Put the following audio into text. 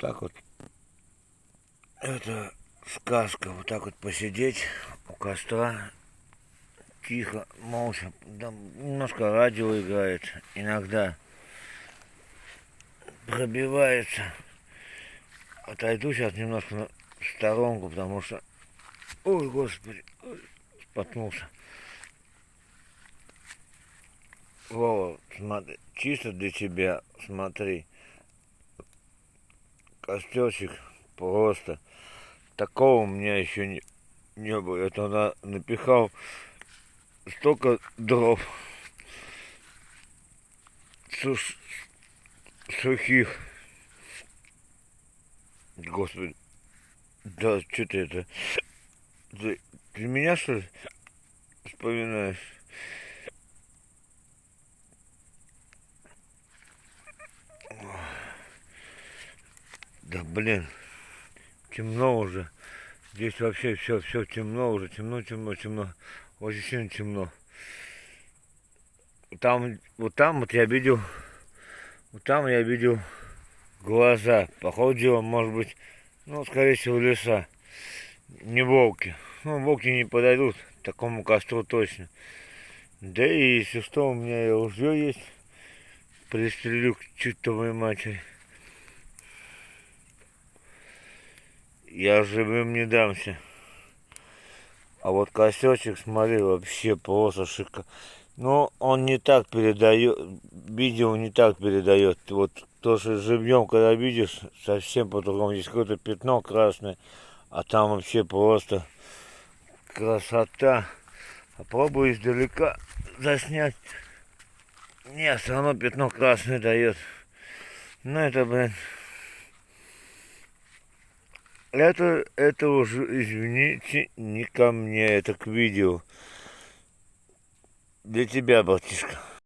Так вот, это сказка, вот так вот посидеть у костра, тихо, молча, там немножко радио играет, иногда пробивается. Отойду сейчас немножко в сторонку, потому что, ой, господи, споткнулся. Вова, смотри, чисто для тебя, смотри, костерчик просто. Такого у меня еще не было. Я тогда напихал столько дров сухих. Господи, да что ты это? Ты меня что ли вспоминаешь? Да блин, темно уже. Здесь вообще все темно уже, темно. Очень сильно темно. Там вот я видел, вот там я видел глаза. Походу, может быть, ну, скорее всего, леса. Не волки. Ну, волки не подойдут к такому костру точно. Да и если что, у меня и ружье есть. Пристрелю к чертовой матери. Я живым не дамся. А вот костерчик, смотри, вообще просто шика. Но он не так передает, видео не так передает. Вот то, что живьем, когда видишь, совсем по-другому. Здесь какое-то пятно красное, а там вообще просто красота. Попробую издалека заснять. Не, все равно пятно красное дает. Ну это, блин. Это уже, извините, не ко мне, это к видео. Для тебя, братишка.